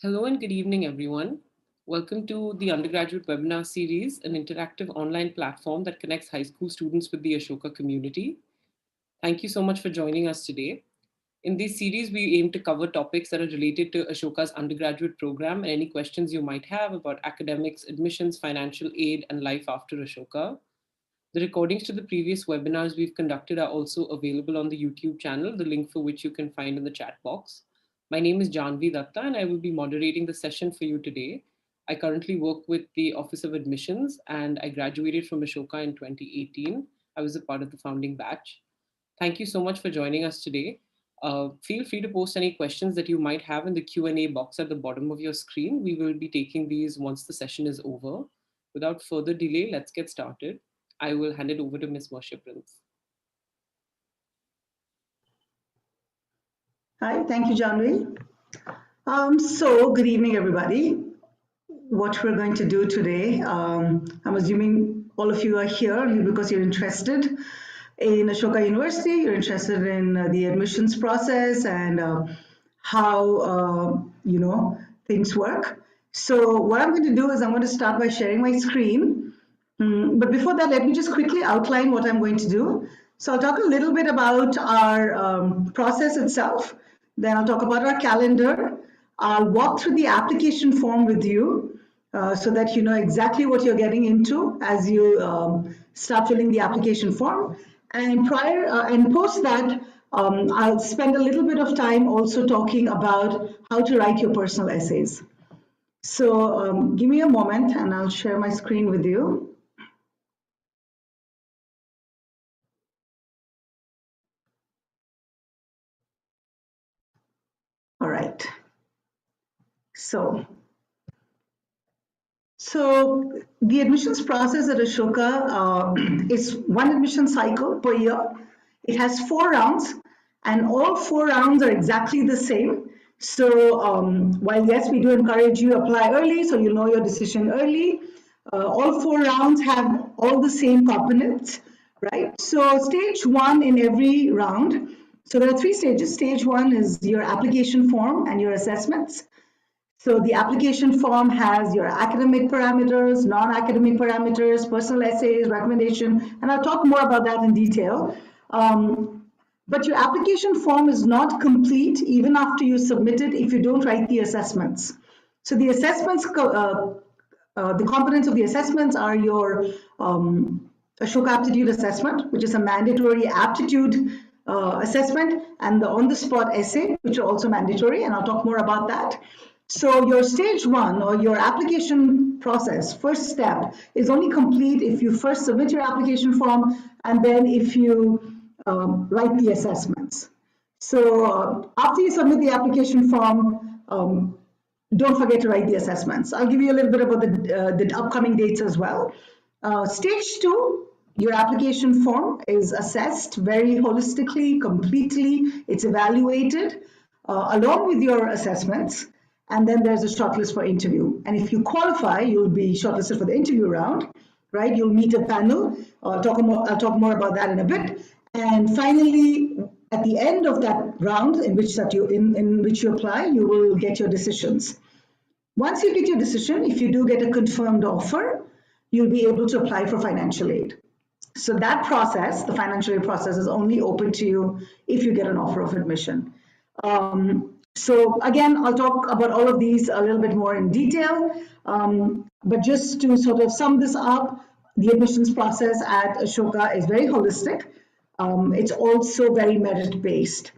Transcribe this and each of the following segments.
Hello and good evening, everyone. Welcome to the Undergraduate webinar series, an interactive online platform that connects high school students with the Ashoka community. Thank you so much for joining us today. In this series, we aim to cover topics that are related to Ashoka's undergraduate program and any questions you might have about academics, admissions, financial aid, and life after Ashoka. The recordings to the previous webinars we've conducted are also available on the YouTube channel, the link for which you can find in the chat box. My name is Janvi Datta, and I will be moderating the session for you today. I currently work with the Office of Admissions, and I graduated from Ashoka in 2018. I was a part of the founding batch. Thank you so much for joining us today. Feel free to post any questions that you might have in the Q&A box at the bottom of your screen. We will be taking these once the session is over. Without further delay, let's get started. I will hand it over to Ms. Varsha Prince. Hi, thank you, Janvi. Good evening, everybody. What we're going to do today, I'm assuming all of you are here because you're interested in Ashoka University, you're interested in the admissions process and how, things work. So what I'm going to do is I'm going to start by sharing my screen. But before that, let me just quickly outline what I'm going to do. So I'll talk a little bit about our process itself. Then I'll talk about our calendar. I'll walk through the application form with you so that you know exactly what you're getting into as you start filling the application form. And post that, I'll spend a little bit of time also talking about how to write your personal essays. So give me a moment and I'll share my screen with you. All right. So the admissions process at Ashoka is one admission cycle per year. It has 4 rounds, and all 4 rounds are exactly the same. So while yes, we do encourage you apply early, so you know your decision early. All 4 rounds have all the same components, right? So stage 1 in every round. So there are 3 stages. Stage 1 is your application form and your assessments. So the application form has your academic parameters, non-academic parameters, personal essays, recommendation, and I'll talk more about that in detail. But your application form is not complete even after you submit it if you don't write the assessments. So the assessments, the components of the assessments are your Ashoka Aptitude Assessment, which is a mandatory aptitude assessment, and the on-the-spot essay, which are also mandatory, and I'll talk more about that. So your stage 1 or your application process, first step, is only complete if you first submit your application form and then if you write the assessments. So after you submit the application form, don't forget to write the assessments. I'll give you a little bit about the upcoming dates as well. Stage 2, your application form is assessed very holistically, completely. It's evaluated along with your assessments. And then there's a shortlist for interview. And if you qualify, you'll be shortlisted for the interview round, right? You'll meet a panel. I'll talk more about that in a bit. And finally, at the end of that round in which you apply, you will get your decisions. Once you get your decision, if you do get a confirmed offer, you'll be able to apply for financial aid. So that process, the financial aid process, is only open to you if you get an offer of admission. So again, I'll talk about all of these a little bit more in detail, but just to sort of sum this up, the admissions process at Ashoka is very holistic. It's also very merit-based.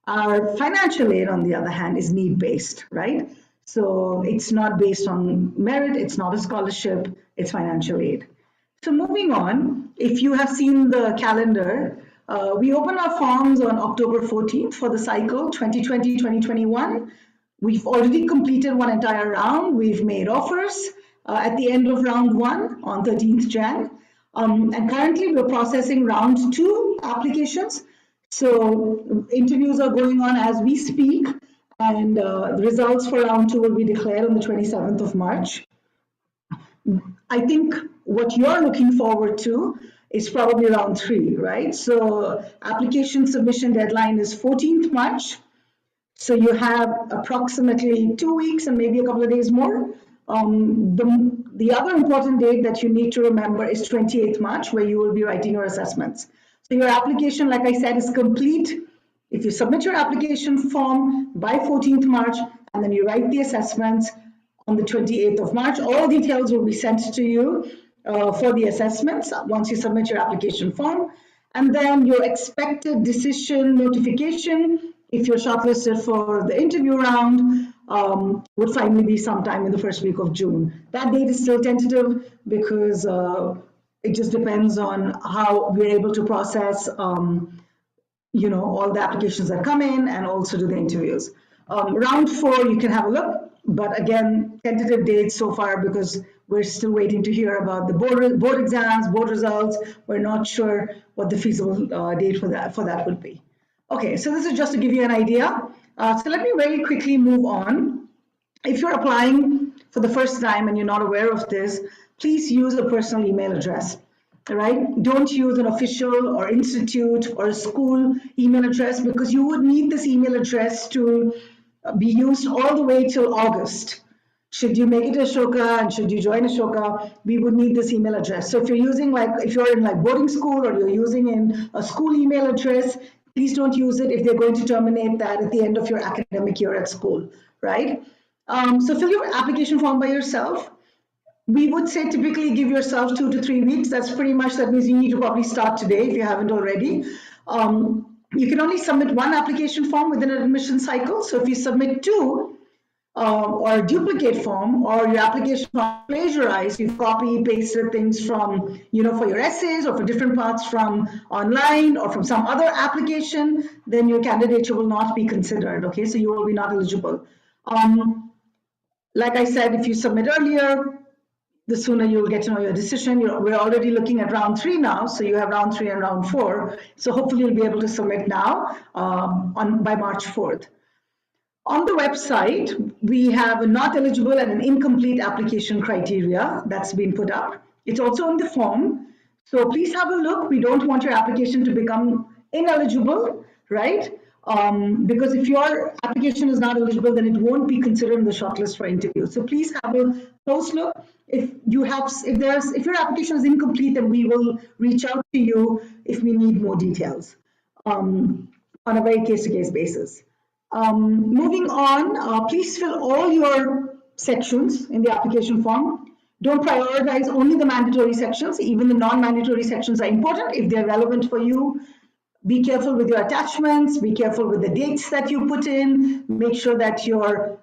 Our financial aid, on the other hand, is need-based, right? So it's not based on merit, it's not a scholarship, it's financial aid. So moving on, if you have seen the calendar, we open our forms on October 14th for the cycle 2020-2021. We've already completed one entire round. We've made offers at the end of round 1 on 13th Jan. And currently we're processing round 2 applications. So interviews are going on as we speak, and the results for round 2 will be declared on the 27th of March. I think what you're looking forward to is probably round 3, right? So application submission deadline is 14th March. So you have approximately 2 weeks and maybe a couple of days more. The other important date that you need to remember is 28th March, where you will be writing your assessments. So your application, like I said, is complete. If you submit your application form by 14th March and then you write the assessments on the 28th of March, all details will be sent to you for the assessments once you submit your application form. And then your expected decision notification, if you're shortlisted for the interview round, would finally be sometime in the first week of June. That date is still tentative because it just depends on how we're able to process all the applications that come in and also do the interviews. Round 4, you can have a look, but again, tentative dates so far because we're still waiting to hear about the board exams, board results. We're not sure what the feasible date for that would be. Okay, so this is just to give you an idea. So let me very quickly move on. If you're applying for the first time and you're not aware of this, please use a personal email address. Right? Don't use an official or institute or a school email address because you would need this email address to be used all the way till August. Should you make it Ashoka and should you join Ashoka, we would need this email address. So if you're using if you're in boarding school or you're using in a school email address, please don't use it if they're going to terminate that at the end of your academic year at school, right? So fill your application form by yourself. We would say typically give yourself 2 to 3 weeks. That's pretty much, that means you need to probably start today if you haven't already. You can only submit one application form within an admission cycle. So if you submit two, or a duplicate form, or your application form plagiarized, you've copy pasted things from, for your essays or for different parts from online or from some other application, then your candidature will not be considered. Okay, so you will be not eligible. Like I said, if you submit earlier, the sooner you'll get to know your decision. We're already looking at round 3 now, so you have round 3 and round 4. So hopefully you'll be able to submit now by March 4th. On the website, we have a not eligible and an incomplete application criteria that's been put up. It's also on the form. So please have a look. We don't want your application to become ineligible, right? Because if your application is not eligible, then it won't be considered in the shortlist for interview. So please have a close look. If your application is incomplete, then we will reach out to you if we need more details on a very case-to-case basis. Moving on, please fill all your sections in the application form. Don't prioritize only the mandatory sections. Even the non-mandatory sections are important if they're relevant for you. Be careful with your attachments, be careful with the dates that you put in, make sure that your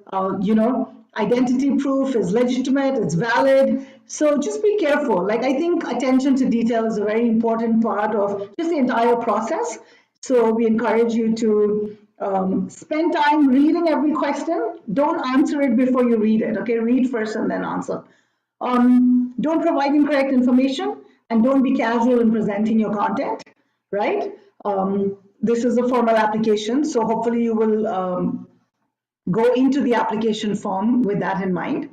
identity proof is legitimate, it's valid. So just be careful. I think attention to detail is a very important part of just the entire process. So we encourage you to spend time reading every question. Don't answer it before you read it, okay? Read first and then answer. Don't provide incorrect information and don't be casual in presenting your content, right? This is a formal application, so hopefully you will go into the application form with that in mind.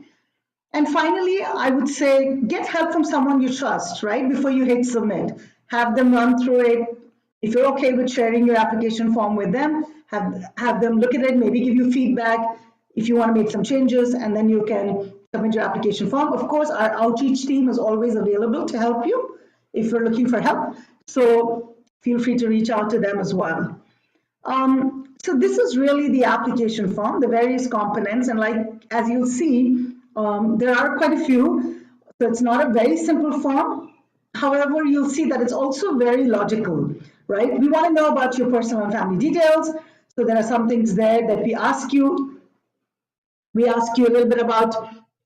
And finally, I would say get help from someone you trust, right? Before you hit submit. Have them run through it. If you're okay with sharing your application form with them, have them look at it, maybe give you feedback if you want to make some changes, and then you can submit your application form. Of course, our outreach team is always available to help you if you're looking for help. So feel free to reach out to them as well. So this is really the application form, the various components, and as you'll see, there are quite a few. So it's not a very simple form. However, you'll see that it's also very logical, right? We want to know about your personal and family details. So there are some things there that we ask you. We ask you a little bit about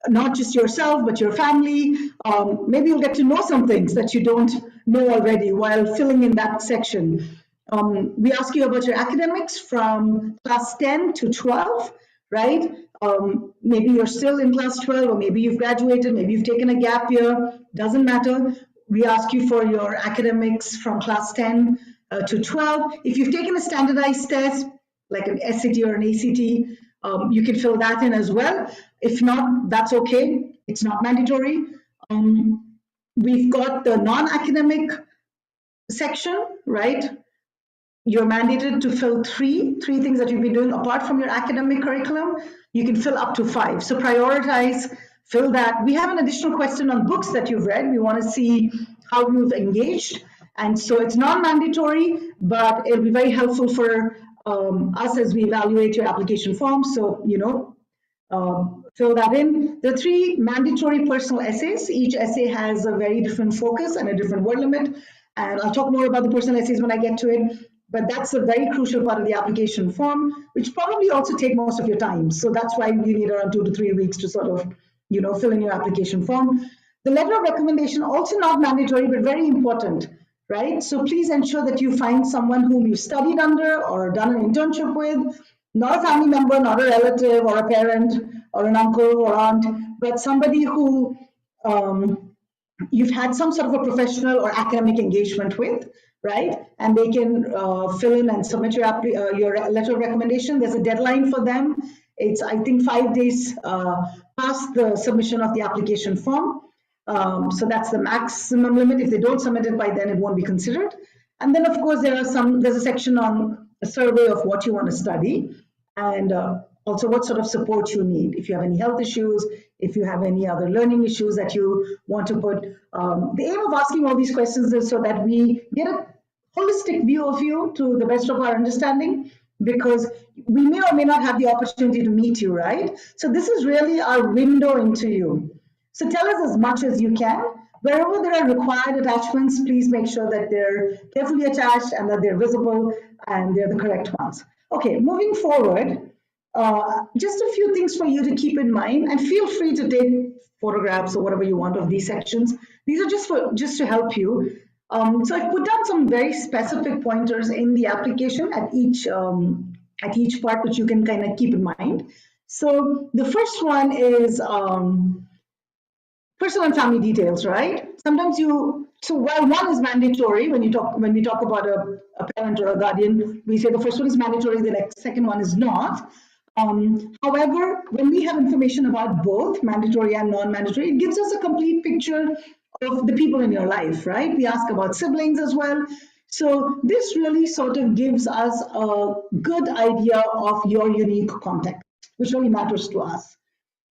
not just yourself, but your family. Maybe you'll get to know some things that you don't know already while filling in that section. We ask you about your academics from class 10 to 12, right? Maybe you're still in class 12, or maybe you've graduated, maybe you've taken a gap year, doesn't matter. We ask you for your academics from class 10 to 12. If you've taken a standardized test, like an SAT or an ACT, you can fill that in as well. If not, that's okay. It's not mandatory. We've got the non-academic section, right? you're mandated to fill three things that you've been doing apart from your academic curriculum. You can fill up to 5. So prioritize, fill that. We have an additional question on books that you've read. We want to see how you've engaged. And so it's non-mandatory, but it'll be very helpful for us as we evaluate your application form. So, fill that in. The 3 mandatory personal essays. Each essay has a very different focus and a different word limit. And I'll talk more about the personal essays when I get to it. But that's a very crucial part of the application form, which probably also take most of your time. So that's why you need around 2 to 3 weeks to sort of, fill in your application form. The letter of recommendation, also not mandatory, but very important, right? So please ensure that you find someone whom you studied under or done an internship with, not a family member, not a relative or a parent or an uncle or aunt, but somebody who you've had some sort of a professional or academic engagement with, right? And they can fill in and submit your letter of recommendation. There's a deadline for them. It's, I think, 5 days past the submission of the application form. So that's the maximum limit. If they don't submit it by then, it won't be considered. And then, of course, there's a section on a survey of what you want to study and also what sort of support you need. If you have any health issues, if you have any other learning issues that you want to put. The aim of asking all these questions is so that we get a holistic view of you to the best of our understanding, because we may or may not have the opportunity to meet you, right? So this is really our window into you. So tell us as much as you can. Wherever there are required attachments, please make sure that they're carefully attached and that they're visible and they're the correct ones. Okay, moving forward, just a few things for you to keep in mind, and feel free to take photographs or whatever you want of these sections. These are just to help you. So I've put down some very specific pointers in the application at each part, which you can kind of keep in mind. So the first one is personal and family details, right? Sometimes so while one is mandatory, when we talk about a parent or a guardian, we say the first one is mandatory, the second one is not. However, when we have information about both mandatory and non-mandatory, it gives us a complete picture of the people in your life, right? We ask about siblings as well. So this really sort of gives us a good idea of your unique context, which really matters to us.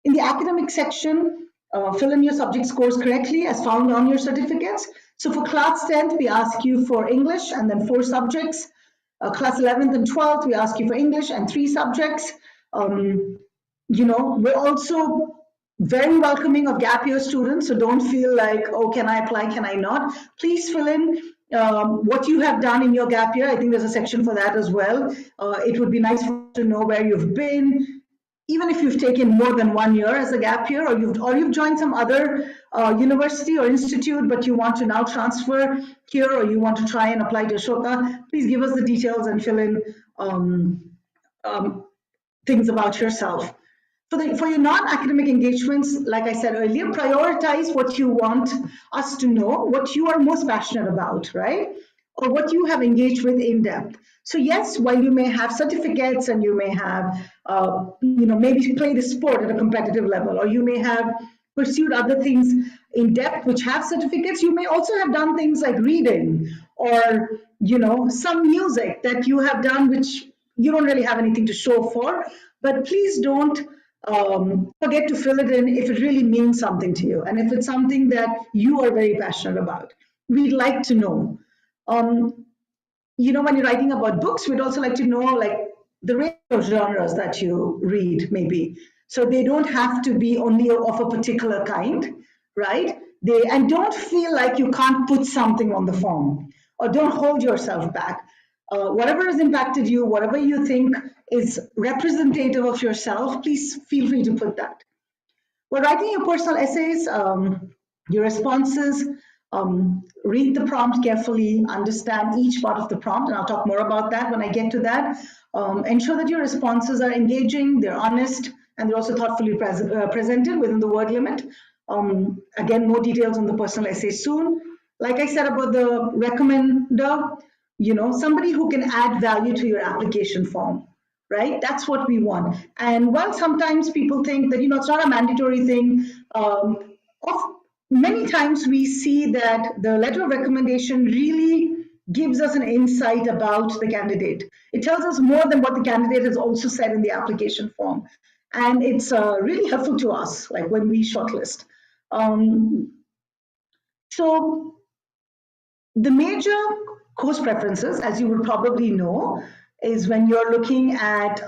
In the academic section, fill in your subject scores correctly as found on your certificates. So for class 10th, we ask you for English and then 4 subjects. Class 11th and 12th, we ask you for English and 3 subjects. We're also very welcoming of gap year students, so don't feel like, oh, can I apply, can I not? Please fill in what you have done in your gap year. I think there's a section for that as well. It would be nice to know where you've been, even if you've taken more than 1 year as a gap year, or you've joined some other university or institute, but you want to now transfer here, or you want to try and apply to Ashoka. Please give us the details and fill in things about yourself. For your non-academic engagements, like I said earlier, prioritize what you want us to know, what you are most passionate about, right? Or what you have engaged with in depth. So yes, while you may have certificates and you may have, maybe played a sport at a competitive level, or you may have pursued other things in depth which have certificates, you may also have done things like reading or, some music that you have done which you don't really have anything to show for, but please don't forget to fill it in if it really means something to you and if it's something that you are very passionate about. We'd like to know. When you're writing about books, we'd also like to know like the range of genres that you read, maybe. So they don't have to be only of a particular kind, right? And don't feel like you can't put something on the form, or don't hold yourself back. Whatever has impacted you, whatever you think is representative of yourself, please feel free to put that. While writing your personal essays, your responses, read the prompt carefully, understand each part of the prompt, and I'll talk more about that when I get to that. Ensure that your responses are engaging, they're honest, and they're also thoughtfully presented within the word limit. Again, more details on the personal essay soon. Like I said about the recommender, somebody who can add value to your application form, right? That's what we want. And while sometimes people think that, it's not a mandatory thing, many times we see that the letter of recommendation really gives us an insight about the candidate. It tells us more than what the candidate has also said in the application form. And it's really helpful to us, like when we shortlist. So the major course preferences, as you would probably know, is when you're looking at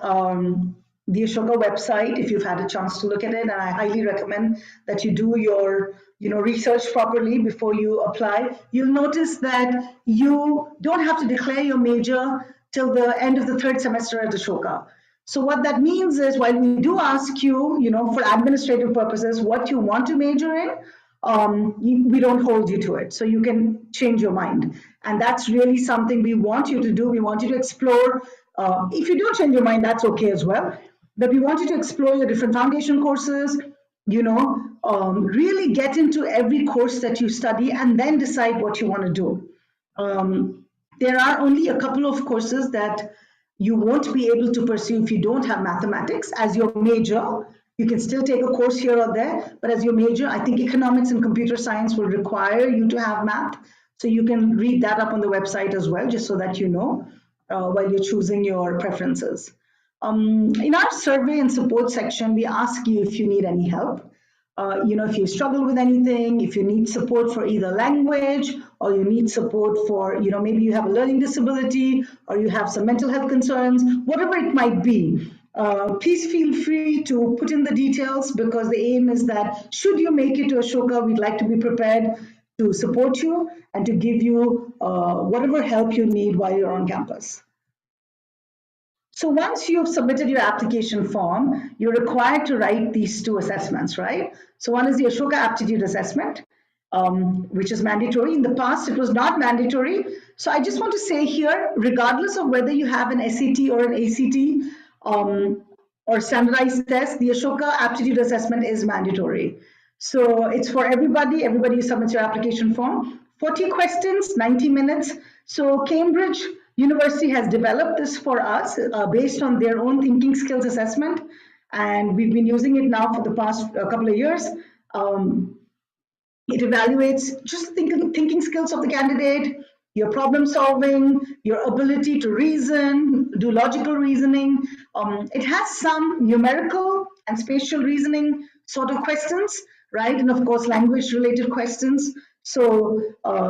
the Ashoka website, if you've had a chance to look at it, and I highly recommend that you do your research properly before you apply. You'll notice that you don't have to declare your major till the end of the third semester at Ashoka. So what that means is, while we do ask you, for administrative purposes, what you want to major in, we don't hold you to it. So you can change your mind. And that's really something we want you to do. We want you to explore. If you don't change your mind, that's okay as well. But we want you to explore your different foundation courses, really get into every course that you study and then decide what you want to do. There are only a couple of courses that you won't be able to pursue if you don't have mathematics as your major. You can still take a course here or there, but as your major, I think economics and computer science will require you to have math. So you can read that up on the website as well, just so that you know while you're choosing your preferences. In our survey and support section, we ask you if you need any help. If you struggle with anything, if you need support for either language, or you need support for, maybe you have a learning disability, or you have some mental health concerns, whatever it might be, please feel free to put in the details, because the aim is that should you make it to Ashoka, we'd like to be prepared to support you and to give you whatever help you need while you're on campus. So once you've submitted your application form, you're required to write these two assessments, right? So one is the Ashoka Aptitude Assessment, which is mandatory. In the past, it was not mandatory. So I just want to say here, regardless of whether you have an SAT or an ACT or standardized test, the Ashoka Aptitude Assessment is mandatory. So it's for everybody who submits your application form. 40 questions, 90 minutes. So Cambridge University has developed this for us based on their own thinking skills assessment, and we've been using it now for the past couple of years. It evaluates just thinking skills of the candidate, your problem solving, your ability to reason, do logical reasoning. It has some numerical and spatial reasoning sort of questions, right? And of course, language related questions. So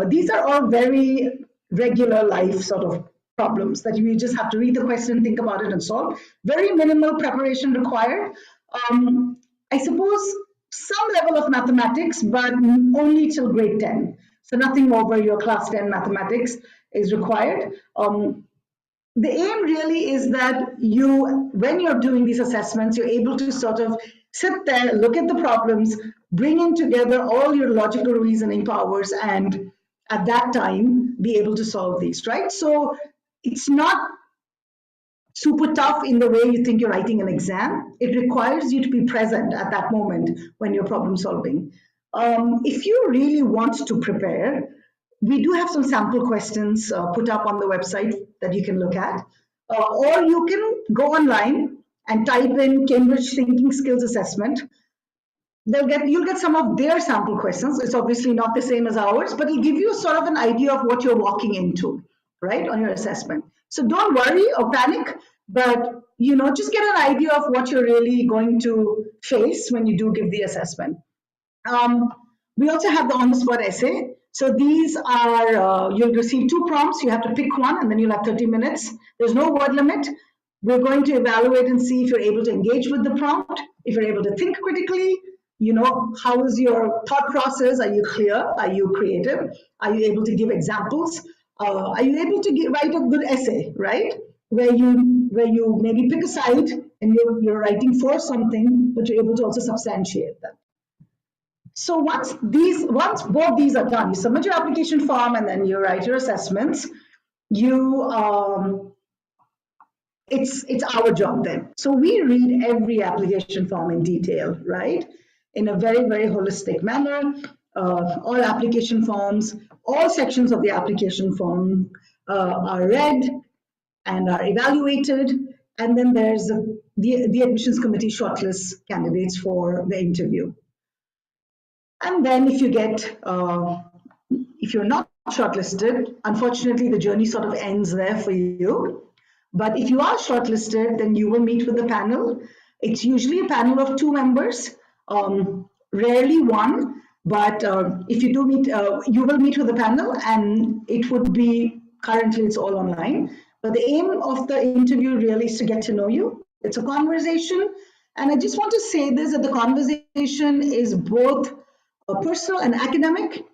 these are all very regular life sort of problems that you just have to read the question, think about it, and solve. Very minimal preparation required. I suppose some level of mathematics, but only till grade 10. So nothing over your class 10 mathematics is required. The aim really is that when you're doing these assessments, you're able to sort of sit there, look at the problems, bring in together all your logical reasoning powers, and at that time, be able to solve these, right? So it's not super tough in the way you think you're writing an exam. It requires you to be present at that moment when you're problem solving. If you really want to prepare, we do have some sample questions put up on the website that you can look at. Or you can go online and type in Cambridge Thinking Skills Assessment. You'll get some of their sample questions. It's obviously not the same as ours, but it'll give you sort of an idea of what you're walking into, right, on your assessment. So don't worry or panic, but just get an idea of what you're really going to face when you do give the assessment. We also have the on-the-spot essay. So these are, you'll receive 2 prompts. You have to pick one, and then you'll have 30 minutes. There's no word limit. We're going to evaluate and see if you're able to engage with the prompt, if you're able to think critically, how is your thought process? Are you clear? Are you creative? Are you able to give examples? Are you able to write a good essay, right? Where you maybe pick a side and you're writing for something, but you're able to also substantiate that. So once both these are done, you submit your application form and then you write your assessments. It's our job then. So we read every application form in detail, right? In a very, very holistic manner. All application forms, all sections of the application form are read and are evaluated. And then there's the admissions committee shortlists candidates for the interview. And then if you're not shortlisted, unfortunately, the journey sort of ends there for you. But if you are shortlisted, then you will meet with the panel. It's usually a panel of two members, rarely one. But if you do meet, you will meet with the panel, and it would be currently it's all online. But the aim of the interview really is to get to know you. It's a conversation, and I just want to say this: that the conversation is both personal and academic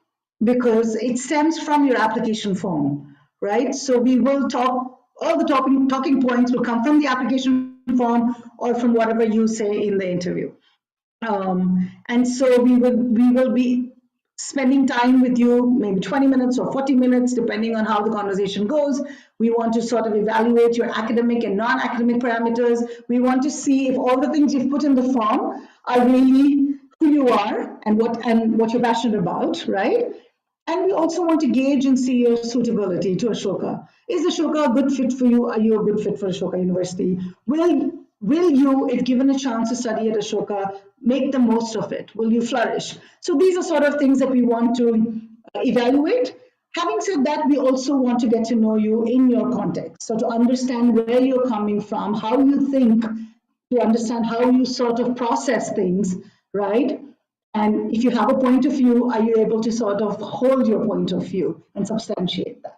because it stems from your application form, right? So we will talk, all the talking points will come from the application form or from whatever you say in the interview. And so we will be spending time with you, maybe 20 minutes or 40 minutes, depending on how the conversation goes. We want to sort of evaluate your academic and non-academic parameters. We want to see if all the things you've put in the form are really who you are and what you're passionate about, right? And we also want to gauge and see your suitability to Ashoka. Is Ashoka a good fit for you? Are you a good fit for Ashoka University? Will you, if given a chance to study at Ashoka, make the most of it? Will you flourish? So these are sort of things that we want to evaluate. Having said that, we also want to get to know you in your context. So to understand where you're coming from, how you think, to understand how you sort of process things, right? And if you have a point of view, are you able to sort of hold your point of view and substantiate that?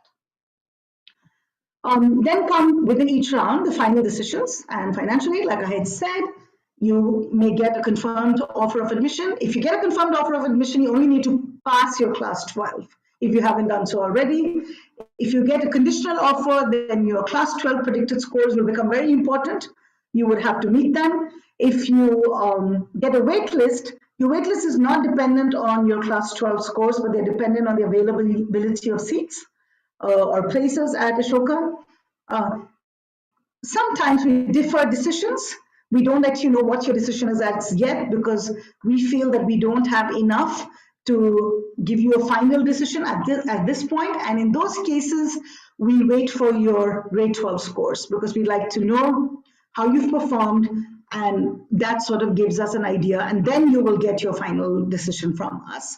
Then come within each round the final decisions and financial aid. Like I had said, you may get a confirmed offer of admission. If you get a confirmed offer of admission, you only need to pass your class 12 if you haven't done so already. If you get a conditional offer, then your class 12 predicted scores will become very important. You would have to meet them. If you get a wait list, your wait list is not dependent on your class 12 scores, but they're dependent on the availability of seats or places at Ashoka. Sometimes we defer decisions. We don't let you know what your decision is at yet because we feel that we don't have enough to give you a final decision at this point. And in those cases, we wait for your grade 12 scores because we like to know how you've performed, and that sort of gives us an idea. And then you will get your final decision from us.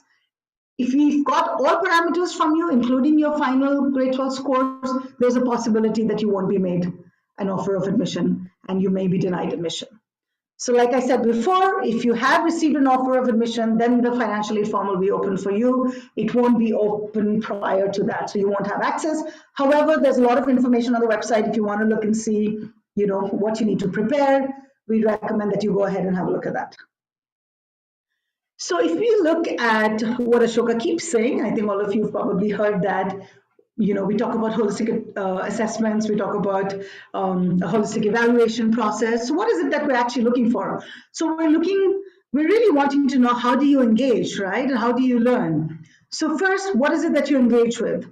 If we've got all parameters from you, including your final grade 12 scores, there's a possibility that you won't be made an offer of admission and you may be denied admission. So like I said before, if you have received an offer of admission, then the financial aid form will be open for you. It won't be open prior to that, so you won't have access. However, there's a lot of information on the website if you want to look and see, what you need to prepare. We recommend that you go ahead and have a look at that. So if we look at what Ashoka keeps saying, I think all of you have probably heard that, we talk about holistic assessments, we talk about a holistic evaluation process. So what is it that we're actually looking for? So we're really wanting to know, how do you engage, right? And how do you learn? So first, what is it that you engage with?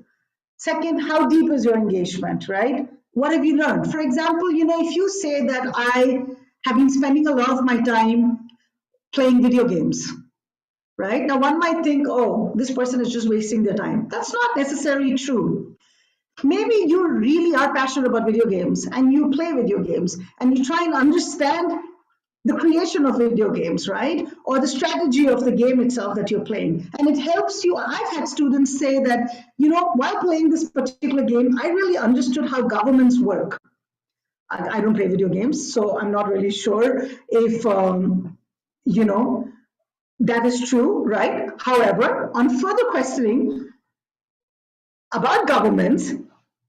Second, how deep is your engagement, right? What have you learned? For example, if you say that I have been spending a lot of my time playing video games, right? Now, one might think, oh, this person is just wasting their time. That's not necessarily true. Maybe you really are passionate about video games and you play video games and you try and understand the creation of video games, right? Or the strategy of the game itself that you're playing. And it helps you. I've had students say that, while playing this particular game, I really understood how governments work. I don't play video games, so I'm not really sure if, that is true, right? However, on further questioning about governments,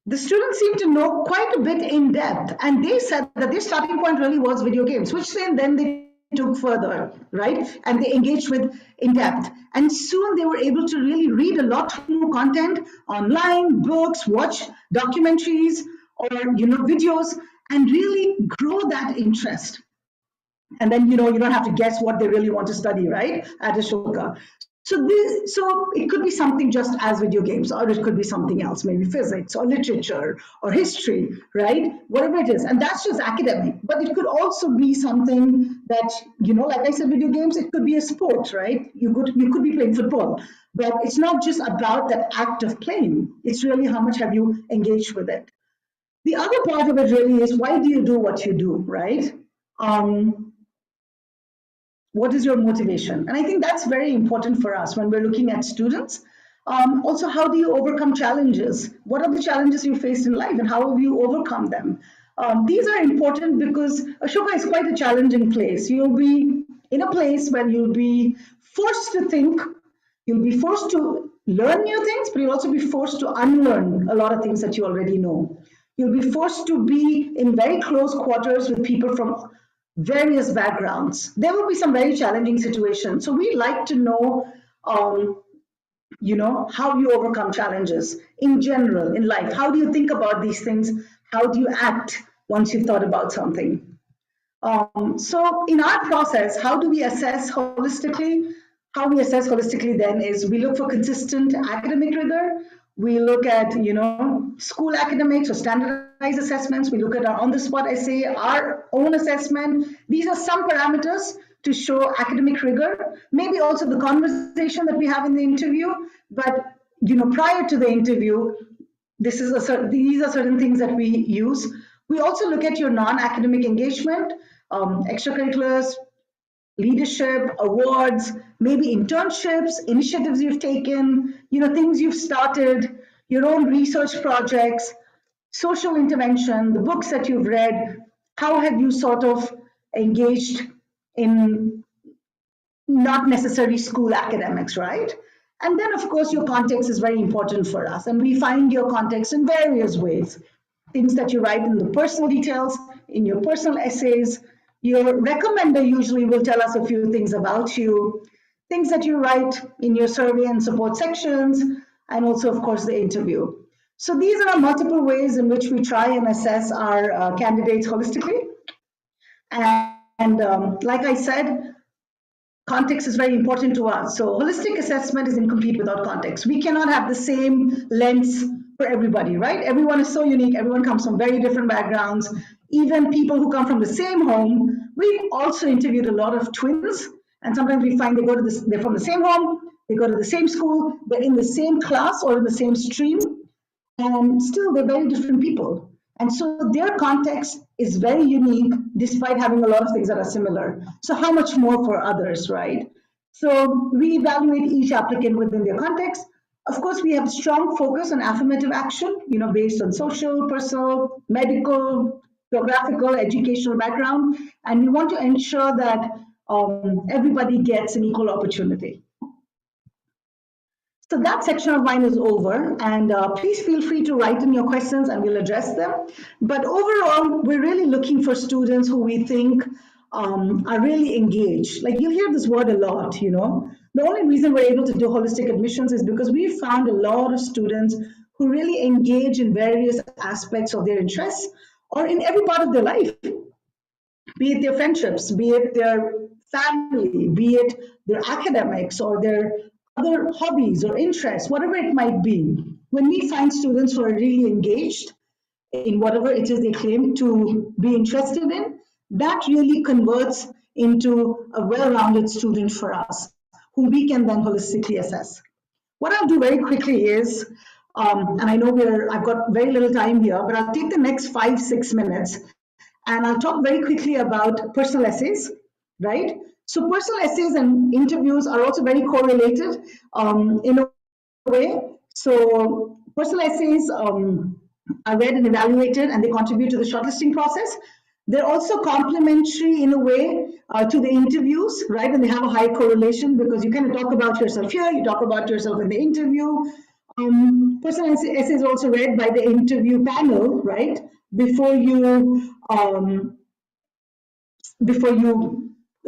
the students seem to know quite a bit in depth, and they said that their starting point really was video games, which then they took further, right? And they engaged with in depth. And soon they were able to really read a lot more content online, books, watch documentaries or videos, and really grow that interest. And then you don't have to guess what they really want to study, right, at Ashoka. So it could be something just as video games, or it could be something else, maybe physics or literature or history, right? Whatever it is. And that's just academic. But it could also be something that, like I said, video games, it could be a sport, right? You could be playing football. But it's not just about that act of playing. It's really how much have you engaged with it. The other part of it really is, why do you do what you do, right? What is your motivation? And I think that's very important for us when we're looking at students. Also, how do you overcome challenges? What are the challenges you faced in life and how have you overcome them? These are important because Ashoka is quite a challenging place. You'll be in a place where you'll be forced to think, you'll be forced to learn new things, but you'll also be forced to unlearn a lot of things that you already know. You'll be forced to be in very close quarters with people from various backgrounds. There will be some very challenging situations. So we like to know how you overcome challenges in general in life. How do you think about these things? How do you act once you've thought about something? So in our process, how do we assess holistically? How we assess holistically then is we look for consistent academic rigor. We look at school academics or standardized assessments. We look at our on-the-spot essay, our own assessment. These are some parameters to show academic rigor. Maybe also the conversation that we have in the interview. But prior to the interview, these are certain things that we use. We also look at your non-academic engagement, extracurriculars, leadership, awards, maybe internships, initiatives you've taken, things you've started, your own research projects, social intervention, the books that you've read. How have you sort of engaged in not necessarily school academics, right? And then, of course, your context is very important for us. And we find your context in various ways. Things that you write in the personal details, in your personal essays. Your recommender usually will tell us a few things about you. Things that you write in your survey and support sections, and also, of course, the interview. So these are multiple ways in which we try and assess our candidates holistically. And like I said, context is very important to us. So holistic assessment is incomplete without context. We cannot have the same lens for everybody, right? Everyone is so unique. Everyone comes from very different backgrounds. Even people who come from the same home. We've also interviewed a lot of twins, and sometimes we find they're from the same home, they go to the same school, they're in the same class or in the same stream, and still they're very different people. And so their context is very unique despite having a lot of things that are similar. So how much more for others, right? So we evaluate each applicant within their context. Of course, we have strong focus on affirmative action, based on social, personal, medical, geographical, educational background. And we want to ensure that everybody gets an equal opportunity. So that section of mine is over, and please feel free to write in your questions and we'll address them. But overall, we're really looking for students who we think are really engaged. Like you'll hear this word a lot, The only reason we're able to do holistic admissions is because we found a lot of students who really engage in various aspects of their interests or in every part of their life, be it their friendships, be it their family, be it their academics or their other hobbies or interests, whatever it might be. When we find students who are really engaged in whatever it is they claim to be interested in, that really converts into a well-rounded student for us, whom we can then holistically assess. What I'll do very quickly is, and I know I've got very little time here, but I'll take the next 5-6 minutes and I'll talk very quickly about personal essays, right? So personal essays and interviews are also very correlated in a way. So personal essays are read and evaluated and they contribute to the shortlisting process. They're also complementary in a way to the interviews, right? And they have a high correlation because you kind of talk about yourself here, you talk about yourself in the interview. Personal essays are also read by the interview panel, right? Before you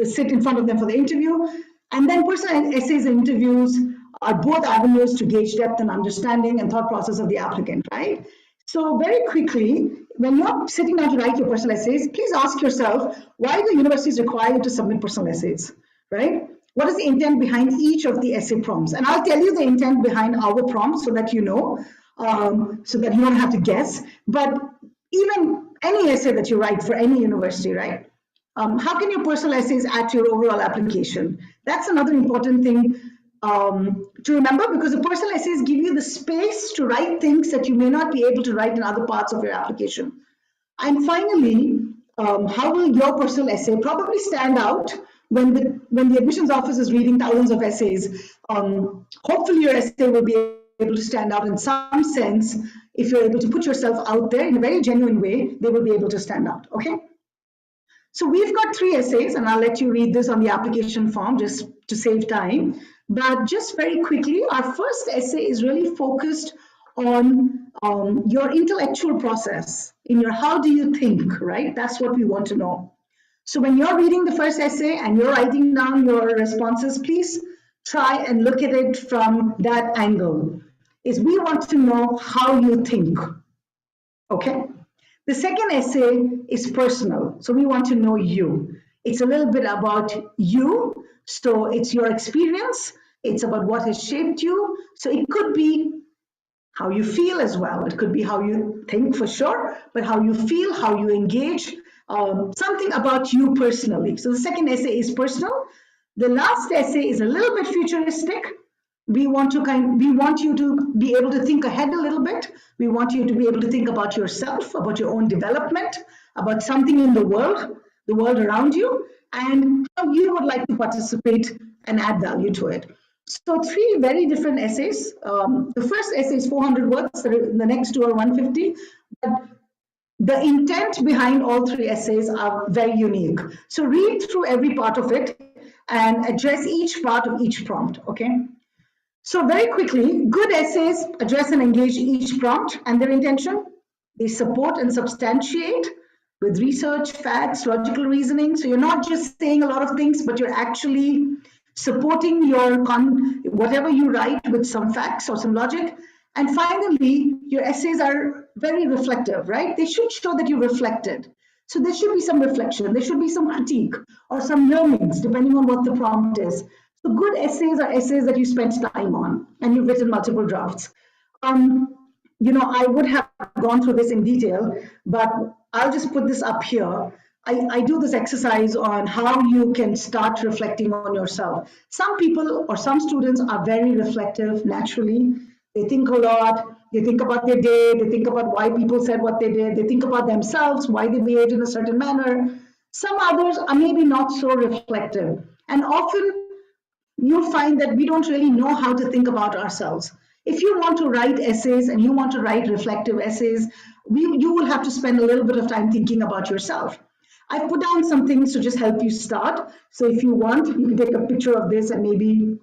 sit in front of them for the interview. And then personal essays and interviews are both avenues to gauge depth and understanding and thought process of the applicant, right? So very quickly, when you're sitting down to write your personal essays, please ask yourself, why do universities require you to submit personal essays, right? What is the intent behind each of the essay prompts? And I'll tell you the intent behind our prompts so that you know, so that you don't have to guess. But even any essay that you write for any university, right? How can your personal essays add to your overall application? That's another important thing to remember, because the personal essays give you the space to write things that you may not be able to write in other parts of your application. And finally, how will your personal essay probably stand out when the admissions office is reading thousands of essays, hopefully your essay will be able to stand out in some sense. If you're able to put yourself out there in a very genuine way, they will be able to stand out. Okay. So we've got three essays, and I'll let you read this on the application form just to save time. But just very quickly, our first essay is really focused on your intellectual process, in your how do you think, right? That's what we want to know. So when you're reading the first essay and you're writing down your responses, please try and look at it from that angle. Is we want to know how you think. Okay? The second essay is personal. So we want to know you. It's a little bit about you. So it's your experience. It's about what has shaped you. So it could be how you feel as well. It could be how you think for sure, but how you feel, how you engage, something about you personally. So the second essay is personal. The last essay is a little bit futuristic. We want you to be able to think ahead a little bit. We want you to be able to think about yourself, about your own development, about something in the world around you, and how you would like to participate and add value to it. So three very different essays. The first essay is 400 words. The next two are 150. But the intent behind all three essays are very unique. So read through every part of it and address each part of each prompt. Okay. So very quickly, good essays address and engage each prompt and their intention. They support and substantiate with research, facts, logical reasoning. So you're not just saying a lot of things, but you're actually supporting your whatever you write with some facts or some logic. And finally, your essays are very reflective, right? They should show that you reflected. So there should be some reflection, there should be some critique or some learnings, depending on what the prompt is. So good essays are essays that you spent time on and you've written multiple drafts. I would have gone through this in detail, but I'll just put this up here. I do this exercise on how you can start reflecting on yourself. Some people or some students are very reflective naturally. They think a lot. They think about their day. They think about why people said what they did. They think about themselves, why they behaved in a certain manner. Some others are maybe not so reflective. And often you'll find that we don't really know how to think about ourselves. If you want to write essays and you want to write reflective essays, you will have to spend a little bit of time thinking about yourself. I've put down some things to just help you start. So if you want, you can take a picture of this and maybe,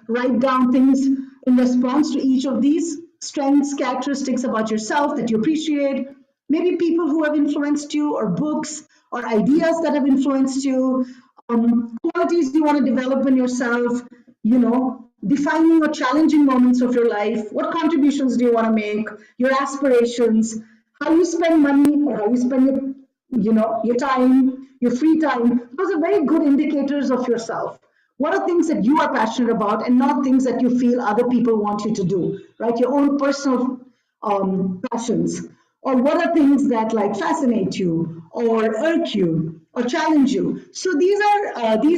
write down things in response to each of these strengths, characteristics about yourself that you appreciate, maybe people who have influenced you, or books or ideas that have influenced you, qualities you want to develop in yourself, defining or challenging moments of your life, what contributions do you want to make, your aspirations, how you spend money or how you spend your time, your free time. Those are very good indicators of yourself. What are things that you are passionate about and not things that you feel other people want you to do, right? Your own personal passions. Or what are things that fascinate you or irk you or challenge you? So these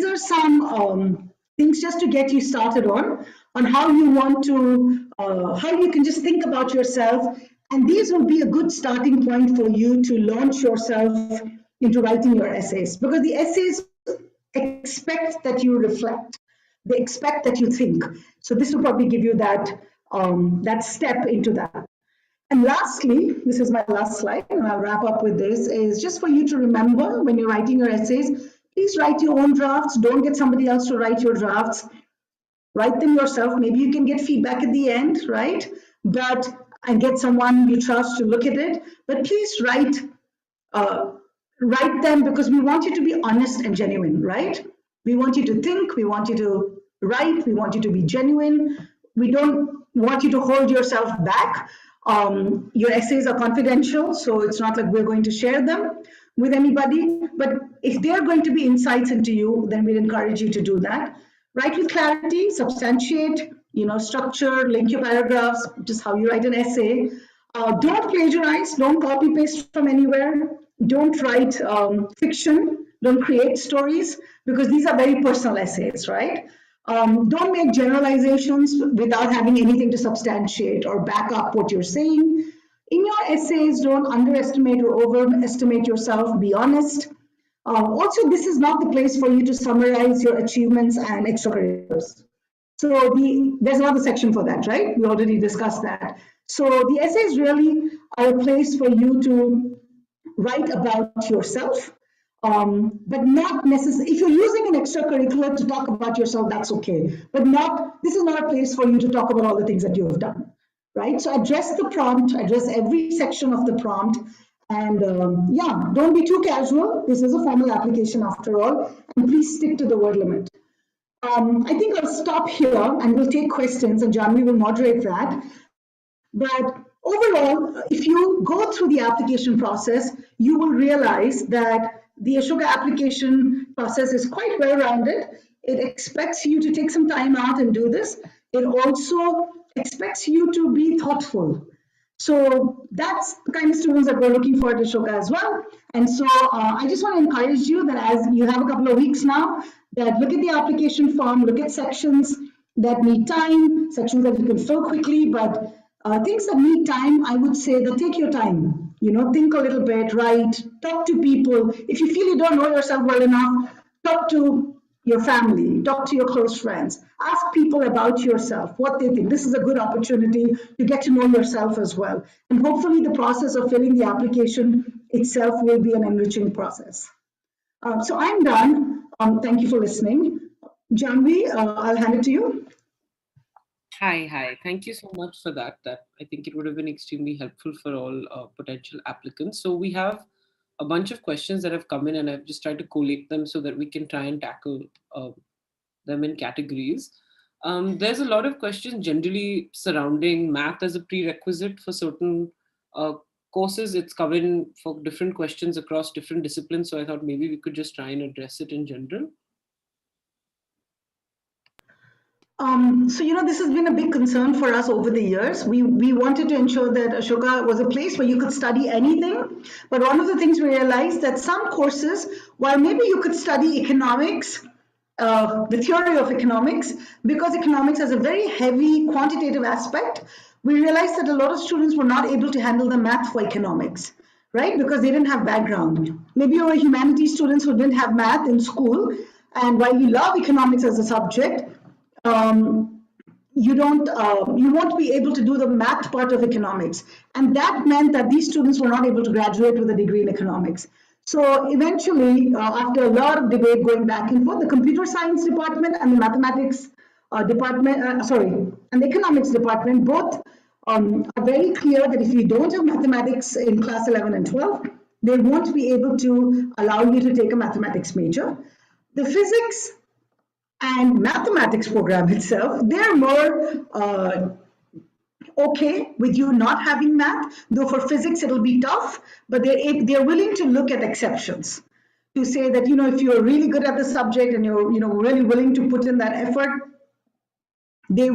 are some things just to get you started on how you want to how you can just think about yourself, and these will be a good starting point for you to launch yourself into writing your essays, because the essays expect that you reflect, they expect that you think. So this will probably give you that step into that. And lastly, this is my last slide, and I'll wrap up with this, is just for you to remember when you're writing your essays, please write your own drafts. Don't get somebody else to write your drafts. Write them yourself. Maybe you can get feedback at the end, right? And get someone you trust to look at it. But please write them, because we want you to be honest and genuine, right? We want you to think, we want you to write, we want you to be genuine. We don't want you to hold yourself back. Your essays are confidential, so it's not like we're going to share them with anybody. But if they're going to be insights into you, then we'd encourage you to do that. Write with clarity, substantiate, structure, link your paragraphs, just how you write an essay. Don't plagiarize, don't copy paste from anywhere. Don't write fiction, don't create stories, because these are very personal essays, right? Don't make generalizations without having anything to substantiate or back up what you're saying. In your essays, don't underestimate or overestimate yourself. Be honest. Also, this is not the place for you to summarize your achievements and extracurriculars. So there's another section for that, right? We already discussed that. So the essays really are a place for you to write about yourself, but not necessarily. If you're using an extracurricular to talk about yourself, that's okay. But not. This is not a place for you to talk about all the things that you have done, right? So address the prompt, address every section of the prompt, and yeah, don't be too casual. This is a formal application after all, and please stick to the word limit. I think I'll stop here and we'll take questions, and Janvi will moderate that. But overall, if you go through the application process, you will realize that the Ashoka application process is quite well rounded. It expects you to take some time out and do this. It also expects you to be thoughtful. So that's the kind of students that we're looking for at Ashoka as well. And so I just want to encourage you that as you have a couple of weeks now, that look at the application form, look at sections that need time, sections that you can fill quickly, but things that need time, I would say that take your time. You know, think a little bit, write, talk to people. If you feel you don't know yourself well enough, talk to your family, talk to your close friends, ask people about yourself, what they think. This is a good opportunity to get to know yourself as well. And hopefully the process of filling the application itself will be an enriching process. So I'm done. Thank you for listening. Janvi, I'll hand it to you. Hi. Thank you so much for that. That I think it would have been extremely helpful for all potential applicants. So we have a bunch of questions that have come in, and I've just tried to collate them so that we can try and tackle them in categories. There's a lot of questions generally surrounding math as a prerequisite for certain uh, courses. It's covered for different questions across different disciplines. So I thought maybe we could just try and address it in general. So this has been a big concern for us over the years. We wanted to ensure that Ashoka was a place where you could study anything. But one of the things we realized that some courses, while maybe you could study economics, the theory of economics, because economics has a very heavy quantitative aspect, we realized that a lot of students were not able to handle the math for economics, right? Because they didn't have background. Maybe you were humanities students who didn't have math in school, and while you love economics as a subject, you won't be able to do the math part of economics, and that meant that these students were not able to graduate with a degree in economics. So eventually, after a lot of debate going back and forth, the computer science department and the mathematics and the economics department both are very clear that if you don't have mathematics in class 11 and 12, they won't be able to allow you to take a mathematics major. The physics and mathematics program itself, they're more okay with you not having math, though for physics it'll be tough, but they're willing to look at exceptions to say that, if you're really good at the subject and you're, really willing to put in that effort, they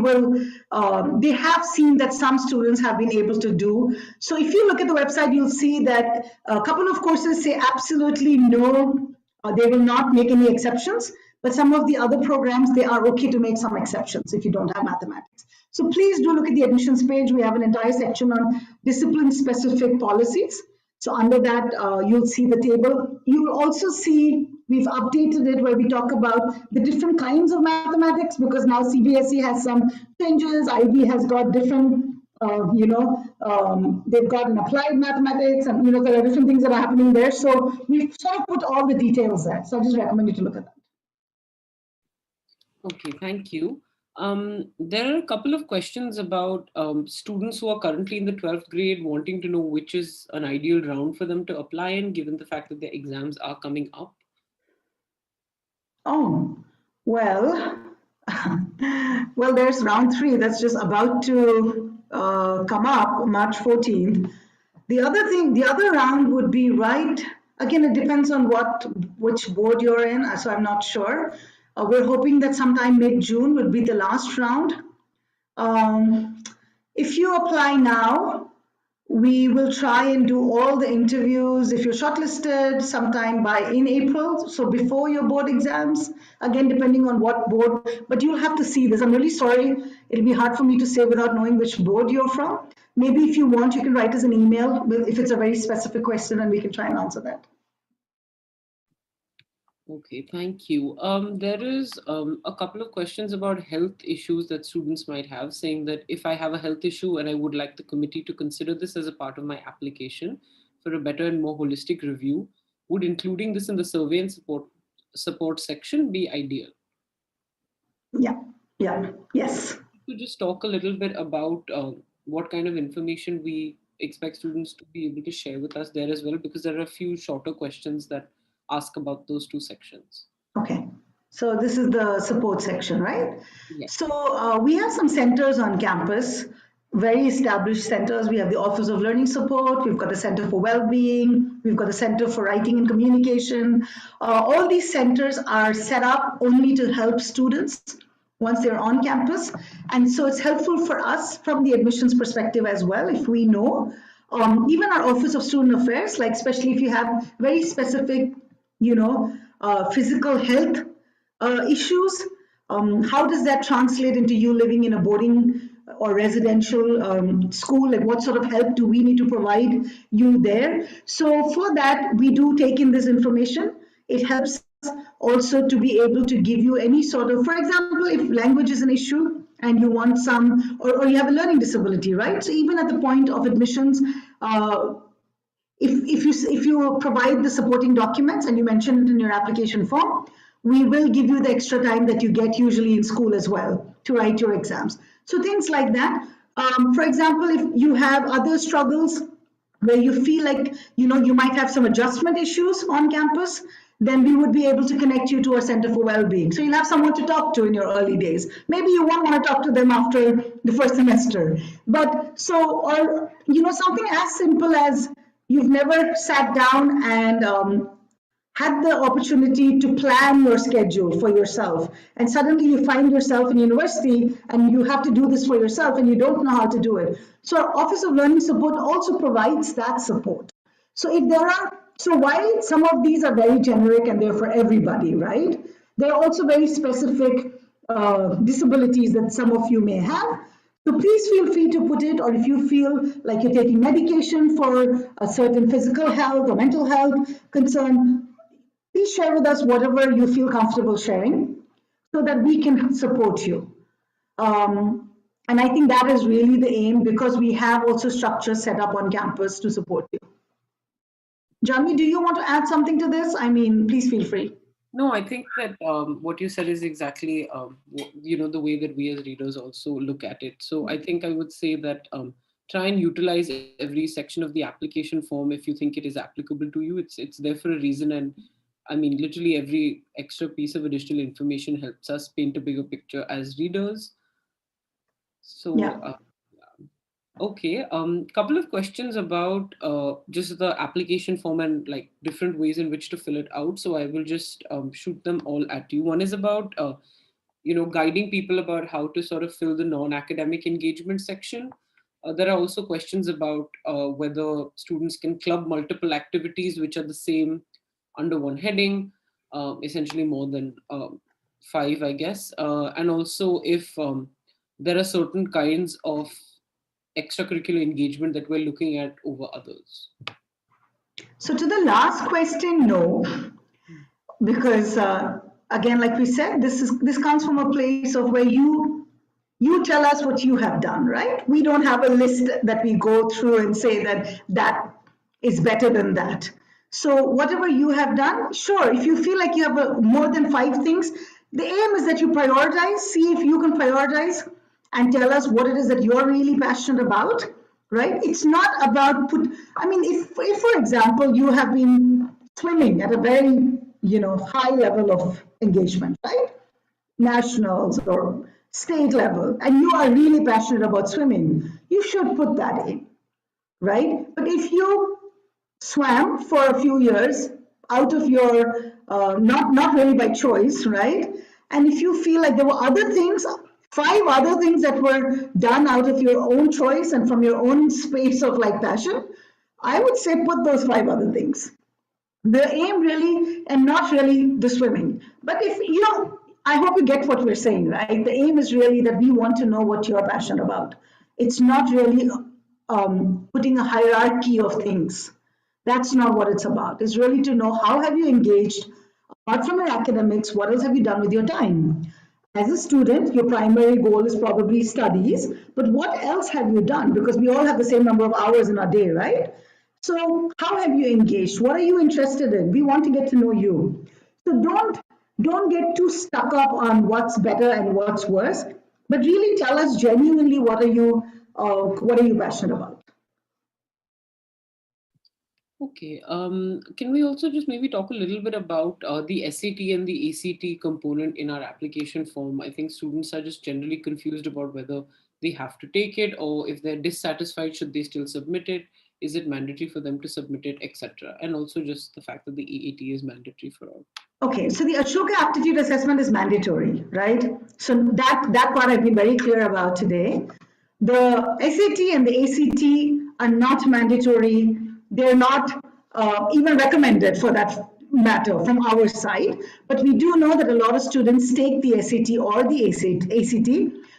have seen that some students have been able to do. So if you look at the website, you'll see that a couple of courses say absolutely no, they will not make any exceptions. But some of the other programs, they are okay to make some exceptions if you don't have mathematics. So please do look at the admissions page. We have an entire section on discipline-specific policies. So under that, you'll see the table. You will also see we've updated it where we talk about the different kinds of mathematics, because now CBSE has some changes. IB has got different, they've got an applied mathematics, and there are different things that are happening there. So we've sort of put all the details there. So I just recommend you to look at that. Okay, thank you. There are a couple of questions about students who are currently in the 12th grade wanting to know which is an ideal round for them to apply in, given the fact that their exams are coming up. Oh, well, well, there's round 3 that's just about to come up, March 14th. The other round would be again, it depends on which board you're in, so I'm not sure. We're hoping that sometime mid-June would be the last round. If you apply now, we will try and do all the interviews if you're shortlisted sometime in April, so before your board exams, again, depending on what board, but you'll have to see this. I'm really sorry. It'll be hard for me to say without knowing which board you're from. Maybe if you want, you can write us an email if it's a very specific question and we can try and answer that. Okay, thank you. There is a couple of questions about health issues that students might have, saying that if I have a health issue and I would like the committee to consider this as a part of my application for a better and more holistic review, would including this in the survey and support section be ideal? Yeah, yeah, yes. To just talk a little bit about what kind of information we expect students to be able to share with us there as well, because there are a few shorter questions that ask about those two sections. Okay, so this is the support section, right? So Yes. we have some centers on campus, very established centers. We have the Office of Learning Support, we've got the Center for Wellbeing, we've got the Center for Writing and Communication. All these centers are set up only to help students once they're on campus. And so it's helpful for us from the admissions perspective as well if we know. Even our Office of Student Affairs, like especially if you have very specific, physical health issues, how does that translate into you living in a boarding or residential school? Like what sort of help do we need to provide you there? So for that, we do take in this information. It helps us also to be able to give you any sort of, for example, if language is an issue and you want some, or you have a learning disability, right? So even at the point of admissions, if you provide the supporting documents and you mention it in your application form, we will give you the extra time that you get usually in school as well to write your exams. So things like that. For example, if you have other struggles where you feel like you might have some adjustment issues on campus, then we would be able to connect you to our Center for Wellbeing. So you'll have someone to talk to in your early days. Maybe you won't want to talk to them after the first semester. But so, or something as simple as you've never sat down and had the opportunity to plan your schedule for yourself, and suddenly you find yourself in university and you have to do this for yourself and you don't know how to do it. So our Office of Learning Support also provides that support. So if there are, so while some of these are very generic and they're for everybody, right, there are also very specific disabilities that some of you may have. So please feel free to put it, or if you feel like you're taking medication for a certain physical health or mental health concern, please share with us whatever you feel comfortable sharing so that we can support you. And I think that is really the aim, because we have also structures set up on campus to support you. Jami, do you want to add something to this? I mean, please feel free. No, I think that what you said is exactly, the way that we as readers also look at it. So I think I would say that try and utilize every section of the application form if you think it is applicable to you. It's there for a reason, and I mean, literally every extra piece of additional information helps us paint a bigger picture as readers. So Yeah. okay, couple of questions about just the application form and like different ways in which to fill it out. So I will just shoot them all at you. One is about guiding people about how to sort of fill the non-academic engagement section. There are also questions about whether students can club multiple activities which are the same under one heading, essentially more than five, I guess, and also if there are certain kinds of extracurricular engagement that we're looking at over others. So to the last question, no, because again, like we said, this comes from a place of where you tell us what you have done, right? We don't have a list that we go through and say that is better than that. So whatever you have done, sure, if you feel like you have more than 5 things, the aim is that you prioritize, see if you can prioritize and tell us what it is that you're really passionate about, right? It's not about I mean, if for example, you have been swimming at a very, high level of engagement, right? Nationals or state level, and you are really passionate about swimming, you should put that in, right? But if you swam for a few years out of your not really by choice, right? And if you feel like there were other things, 5 other things that were done out of your own choice and from your own space of like passion, I would say put those 5 other things. The aim really, and not really the swimming. But if I hope you get what we're saying, right? The aim is really that we want to know what you're passionate about. It's not really putting a hierarchy of things. That's not what it's about. It's really to know how have you engaged, Apart from your academics, what else have you done with your time? As a student, your primary goal is probably studies, but what else have you done? Because we all have the same number of hours in our day, right? So, how have you engaged? What are you interested in? We want to get to know you. So don't get too stuck up on what's better and what's worse, but really tell us genuinely what are you passionate about. Okay. Can we also just maybe talk a little bit about the SAT and the ACT component in our application form? I think students are just generally confused about whether they have to take it, or if they're dissatisfied, should they still submit it? Is it mandatory for them to submit it, etc.? And also just the fact that the AAT is mandatory for all. Okay, so the Ashoka aptitude assessment is mandatory, right? So that part I've been very clear about today. The SAT and the ACT are not mandatory. They're not even recommended for that matter from our side. But we do know that a lot of students take the SAT or the ACT.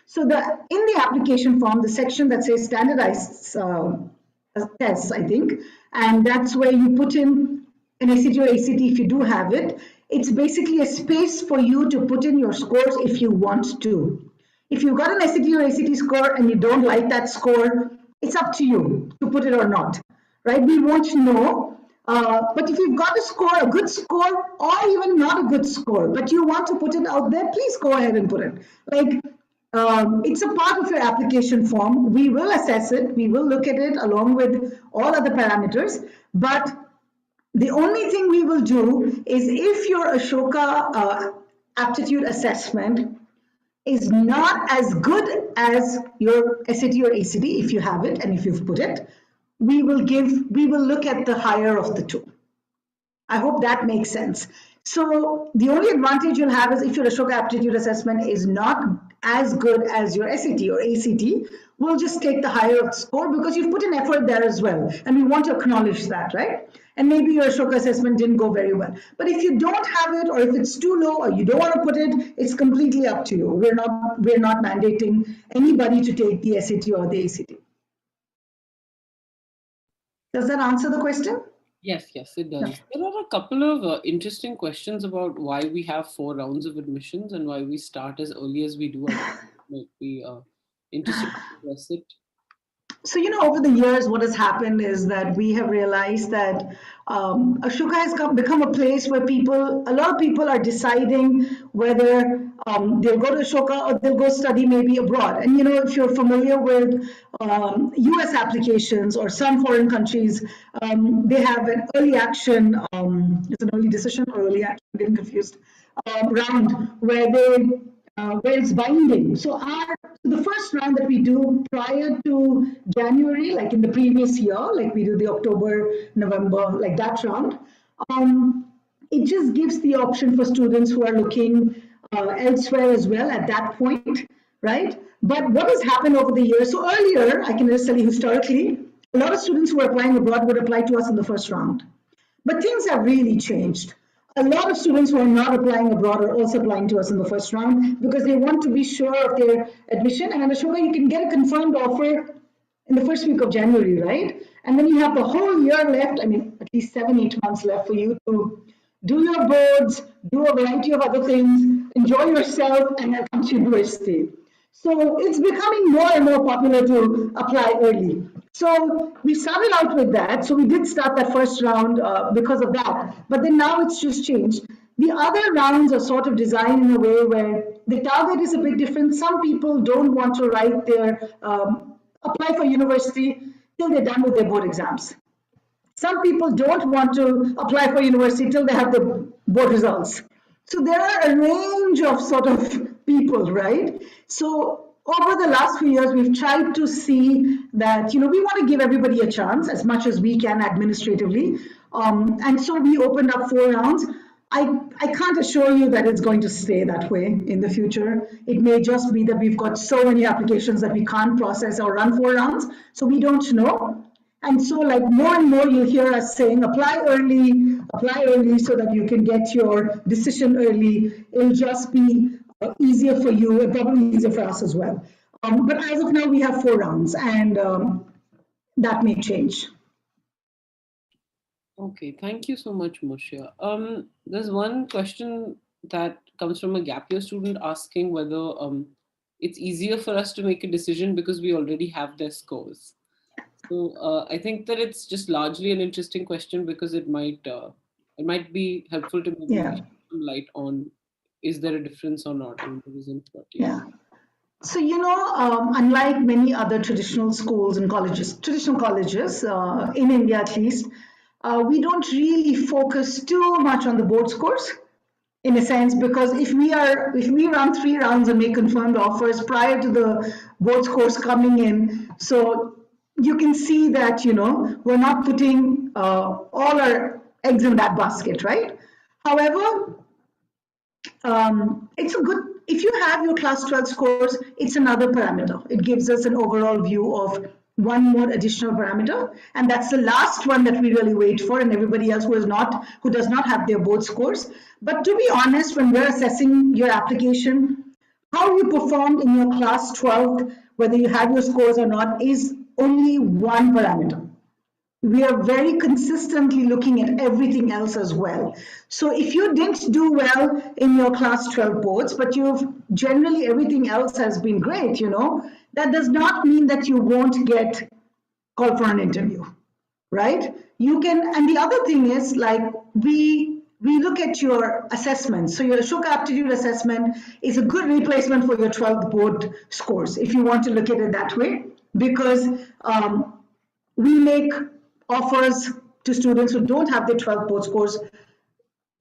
So in the application form, the section that says standardized tests, I think, and that's where you put in an ACT or ACT if you do have it. It's basically a space for you to put in your scores if you want to. If you've got an SAT or ACT score and you don't like that score, it's up to you to put it or not, right? We won't know. But if you've got a score, a good score, or even not a good score, but you want to put it out there, please go ahead and put it. Like, it's a part of your application form. We will assess it. We will look at it along with all other parameters. But the only thing we will do is if your Ashoka aptitude assessment is not as good as your SAT or ACT, if you have it and if you've put it, we will look at the higher of the two. I hope that makes sense. So the only advantage you'll have is if your Ashoka aptitude assessment is not as good as your SAT or ACT, we'll just take the higher score because you've put an effort there as well. And we want to acknowledge that, right? And maybe your Ashoka assessment didn't go very well. But if you don't have it, or if it's too low, or you don't want to put it, it's completely up to you. We're not mandating anybody to take the SAT or the ACT. Does that answer the question? Yes, yes, it does. There are a couple of interesting questions about why we have 4 rounds of admissions and why we start as early as we do. I think it might be interesting to address it. So, over the years, what has happened is that we have realized that Ashoka has become a place where a lot of people are deciding whether they'll go to Ashoka or they'll go study maybe abroad. And, if you're familiar with US applications or some foreign countries, they have an early action, it's an early decision or early action, I'm getting confused, round where it's binding. So the first round that we do prior to January, like in the previous year, like we do the October, November, like that round, it just gives the option for students who are looking elsewhere as well at that point, right? But what has happened over the years? So earlier, I can just tell you historically, a lot of students who are applying abroad would apply to us in the first round. But things have really changed. A lot of students who are not applying abroad are also applying to us in the first round because they want to be sure of their admission. And at Ashoka, you can get a confirmed offer in the first week of January, right? And then you have the whole year left, I mean, at least 7-8 months left for you to do your boards, do a variety of other things, enjoy yourself, and then come to university. So it's becoming more and more popular to apply early. So we started out with that. So we did start that first round because of that. But then now it's just changed. The other rounds are sort of designed in a way where the target is a bit different. Some people don't want to write their apply for university till they're done with their board exams. Some people don't want to apply for university till they have the board results. So there are a range of sort of people, right? So over the last few years, we've tried to see that, we want to give everybody a chance as much as we can administratively. And so we opened up 4 rounds. I can't assure you that it's going to stay that way in the future. It may just be that we've got so many applications that we can't process or run 4 rounds. So we don't know. And so like more and more you'll hear us saying apply early so that you can get your decision early. It'll just be easier for you and probably easier for us as well. But as of now, we have 4 rounds, and that may change. Okay, thank you so much, Moshe. There's one question that comes from a gap year student asking whether it's easier for us to make a decision because we already have their scores. So I think that it's just largely an interesting question because it might be helpful to maybe Yeah, shed some light on is there a difference or not, and the reason for it. Yeah. yeah. So, unlike many other traditional schools and colleges, traditional colleges, in India at least, we don't really focus too much on the board scores in a sense, because if we run 3 rounds and make confirmed offers prior to the board scores coming in, so you can see that, we're not putting all our eggs in that basket, right? However, it's a good, if you have your class 12 scores, it's another parameter. It gives us an overall view of one more additional parameter, and that's the last one that we really wait for, and everybody else who does not have their board scores. But to be honest, when we're assessing your application, how you performed in your class 12, whether you have your scores or not, is only one parameter. We are very consistently looking at everything else as well. So if you didn't do well in your class 12 boards, but you've generally everything else has been great, that does not mean that you won't get called for an interview, right? You can, and the other thing is like we look at your assessment. So your Ashoka aptitude assessment is a good replacement for your 12th board scores, if you want to look at it that way, because we make offers to students who don't have their 12 board scores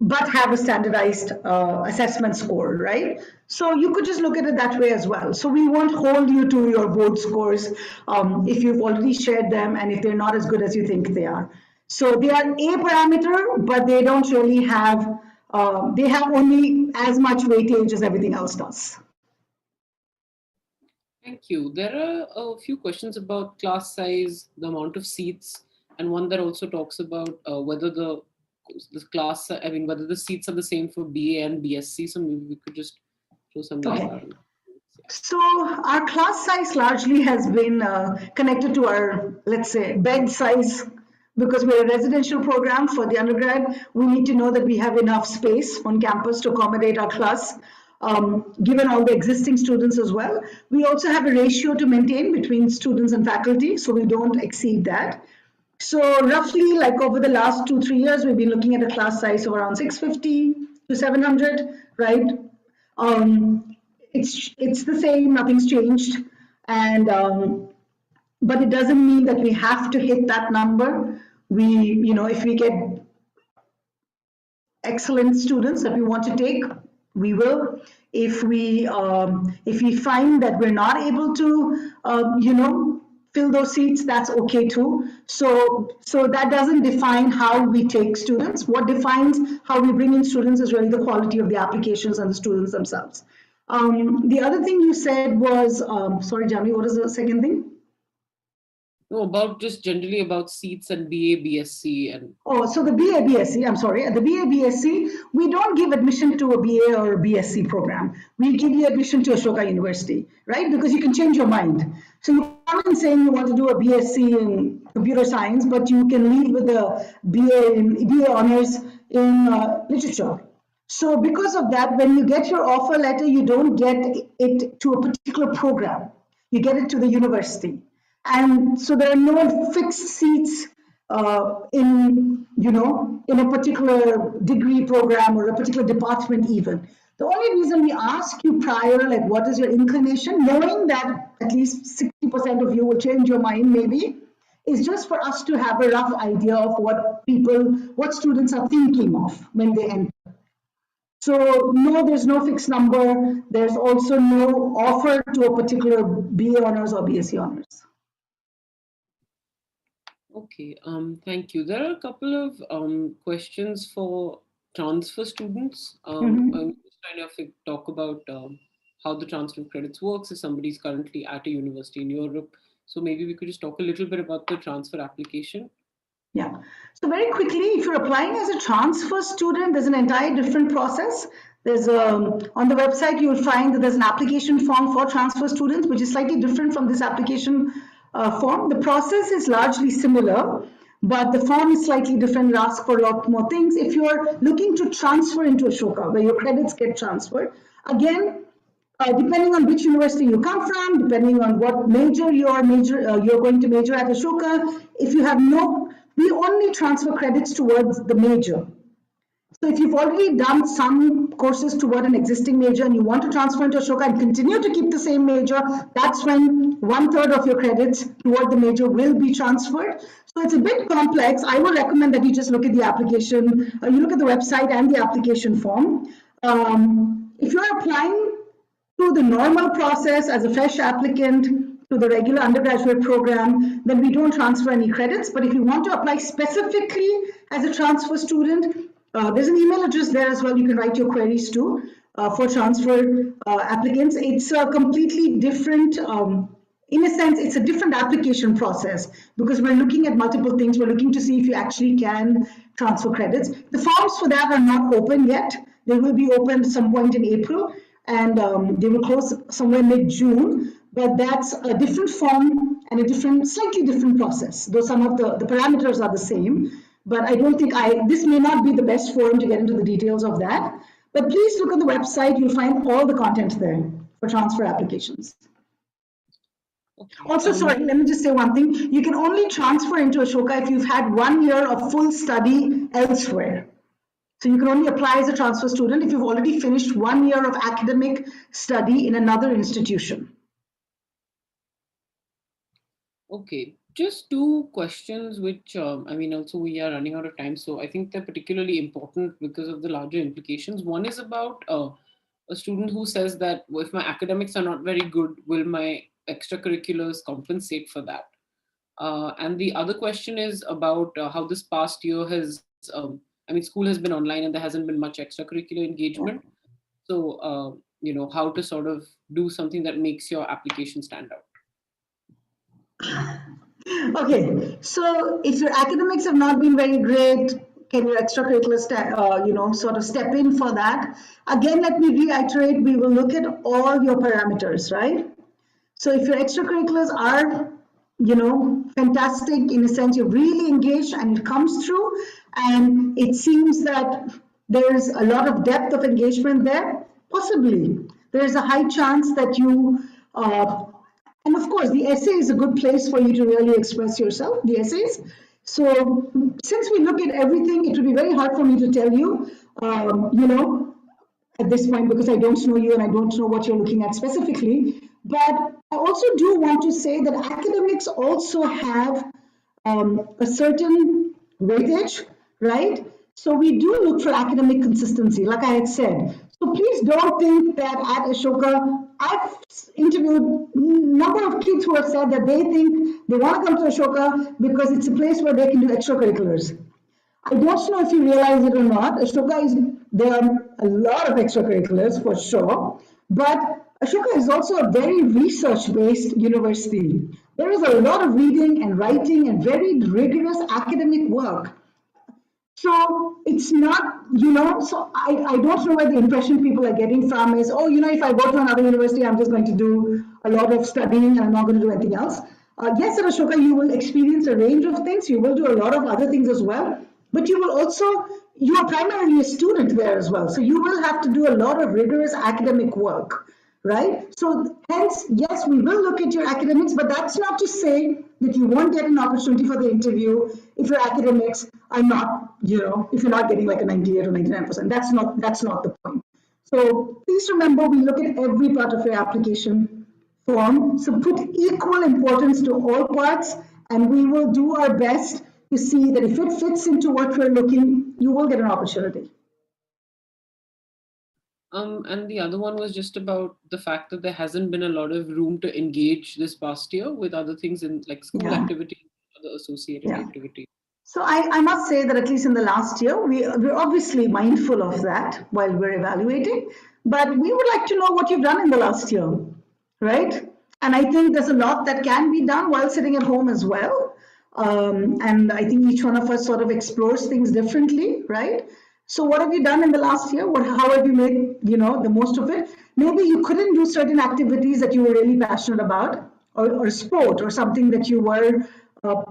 but have a standardized assessment score, right? So you could just look at it that way as well. So we won't hold you to your board scores if you've already shared them and if they're not as good as you think they are. So they are a parameter, but they don't really have, they have only as much weightage as everything else does. Thank you. There are a few questions about class size, the amount of seats, and one that also talks about whether I mean, whether the seats are the same for BA and BSc. So maybe we could just throw some light Okay. on. So our class size largely has been connected to our, let's say, bed size. Because we're a residential program for the undergrad, we need to know that we have enough space on campus to accommodate our class, given all the existing students as well. We also have a ratio to maintain between students and faculty, so we don't exceed that. So roughly, like over the last 2, 3 years, we've been looking at a class size of around 650 to 700, right? Um, it's the same, nothing's changed, and but it doesn't mean that we have to hit that number. We, if we get excellent students that we want to take, we will. If we find that we're not able to, fill those seats, that's okay too. So that doesn't define how we take students. What defines how we bring in students is really the quality of the applications and the students themselves. The other thing you said was, sorry, Jamie, what is the second thing? No, about just generally about seats and BA, BSc, and Oh, so the BA BSc, I'm sorry, the BA BSc, we don't give admission to a BA or a BSc program. We give you admission to Ashoka University, right? Because you can change your mind. So you come in saying you want to do a BSc in computer science, but you can lead with a BA honors in literature. So because of that, when you get your offer letter, you don't get it to a particular program. You get it to the university. And so there are no fixed seats in a particular degree program or a particular department even. The only reason we ask you prior, like what is your inclination, knowing that at least 60% of you will change your mind maybe, is just for us to have a rough idea of what students are thinking of when they enter. So no, there's no fixed number. There's also no offer to a particular BA honors or BSc honors. okay. Thank you. There are a couple of questions for transfer students. I'm just trying to talk about how the transfer of credits works if somebody's currently at a university in Europe. So maybe we could just talk a little bit about the transfer application. Yeah. So very quickly, if you're applying as a transfer student, there's an entire different process. There's on the website, you'll find that there's an application form for transfer students, which is slightly different from this application form. The process is largely similar. but the form is slightly different. It asks for a lot more things. If you're looking to transfer into Ashoka, where your credits get transferred, again, depending on which university you come from, depending on what you're going to major at Ashoka, if you have no, we only transfer credits towards the major. So if you've already done some courses toward an existing major and you want to transfer into Ashoka and continue to keep the same major, that's when 1/3 of your credits toward the major will be transferred. So it's a bit complex. I would recommend that you just look at the application, you look at the website and the application form. If you're applying through the normal process as a fresh applicant to the regular undergraduate program, then we don't transfer any credits. But if you want to apply specifically as a transfer student, there's an email address there as well. You can write your queries to for transfer applicants. It's a completely different, in a sense, it's a different application process because we're looking at multiple things. We're looking to see if you actually can transfer credits. The forms for that are not open yet. They will be open at some point in April, and they will close somewhere mid-June, but that's a different form and a different, slightly different process, though some of the parameters are the same. But I don't think this may not be the best forum to get into the details of that. But please look on the website, you'll find all the content there for transfer applications. Okay. Also, sorry, let me just say one thing. You can only transfer into Ashoka if you've had 1 year of full study elsewhere. So you can only apply as a transfer student if you've already finished 1 year of academic study in another institution. Okay, just two questions which, I mean, also we are running out of time. So I think they're particularly important because of the larger implications. One is about a student who says that if my academics are not very good, will my extracurriculars compensate for that? And the other question is about how this past year has, I mean, school has been online and there hasn't been much extracurricular engagement. So, you know, how to sort of do something that makes your application stand out. Okay, so if your academics have not been very great, can your extracurriculars, sort of step in for that? Again, let me reiterate, we will look at all your parameters, right? So if your extracurriculars are, fantastic in a sense, you're really engaged and it comes through, and it seems that there's a lot of depth of engagement there, possibly. There's a high chance that you and of course, the essay is a good place for you to really express yourself, the essays. So since we look at everything, it would be very hard for me to tell you, at this point, because I don't know you and I don't know what you're looking at specifically. But I also do want to say that academics also have a certain weightage, right? So we do look for academic consistency, like I had said. So please don't think that at Ashoka, I've interviewed a number of kids who have said that they think they want to come to Ashoka because it's a place where they can do extracurriculars. I don't know if you realize it or not. There are a lot of extracurriculars for sure, but Ashoka is also a very research-based university. There is a lot of reading and writing and very rigorous academic work. So it's not, so I don't know where the impression people are getting from is, oh, if I go to another university, I'm just going to do a lot of studying and I'm not going to do anything else. Yes, at Ashoka, you will experience a range of things. You will do a lot of other things as well. But you will also, you are primarily a student there as well. So you will have to do a lot of rigorous academic work, right? So hence, yes, we will look at your academics, but that's not to say that you won't get an opportunity for the interview if your academics are not, if you're not getting like a 98 or 99%. That's not the point. So please remember, we look at every part of your application form. So put equal importance to all parts, and we will do our best to see that if it fits into what we're looking, you will get an opportunity. And the other one was just about the fact that there hasn't been a lot of room to engage this past year with other things in like school activities, other associated activities. So I must say that at least in the last year, we're obviously mindful of that while we're evaluating, but we would like to know what you've done in the last year, right? And I think there's a lot that can be done while sitting at home as well. And I think each one of us sort of explores things differently, right? So what have you done in the last year? How have you made, the most of it? Maybe you couldn't do certain activities that you were really passionate about, or sport, or something that you were uh,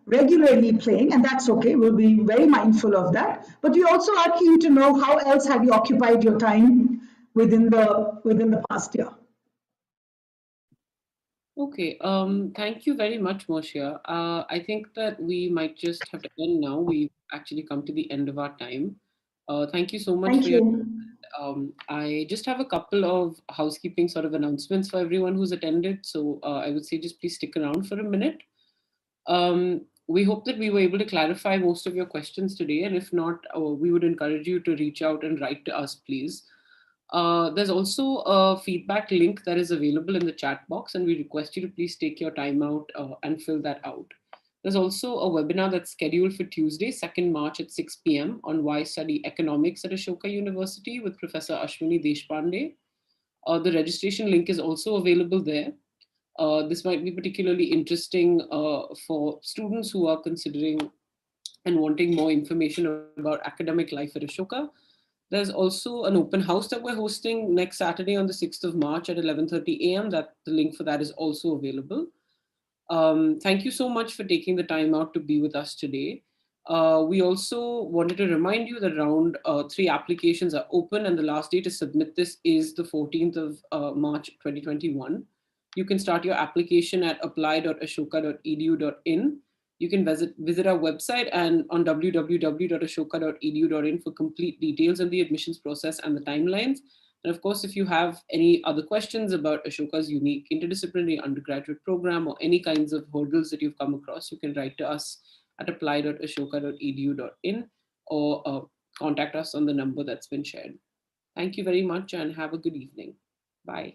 regularly playing, and that's okay. We'll be very mindful of that. But we also are keen to know how else have you occupied your time within the past year. Okay, thank you very much, Moshia. I think that we might just have to end now. We've actually come to the end of our time. Thank you so much for Thank your. you. I just have a couple of housekeeping sort of announcements for everyone who's attended. So I would say just please stick around for a minute. We hope that we were able to clarify most of your questions today, and if not, we would encourage you to reach out and write to us, please. There's also a feedback link that is available in the chat box, and we request you to please take your time out and fill that out. There's also a webinar that's scheduled for Tuesday, 2nd March at 6 p.m. on why study economics at Ashoka University with Professor Ashwini Deshpande. The registration link is also available there. This might be particularly interesting for students who are considering and wanting more information about academic life at Ashoka. There's also an open house that we're hosting next Saturday on the 6th of March at 11:30 a.m. That the link for that is also available. Thank you so much for taking the time out to be with us today. We also wanted to remind you that round three applications are open and the last day to submit this is the 14th of March 2021. You can start your application at apply.ashoka.edu.in. You can visit our website and on www.ashoka.edu.in for complete details on the admissions process and the timelines. And of course, if you have any other questions about Ashoka's unique interdisciplinary undergraduate program or any kinds of hurdles that you've come across, you can write to us at apply.ashoka.edu.in or contact us on the number that's been shared. Thank you very much and have a good evening. Bye.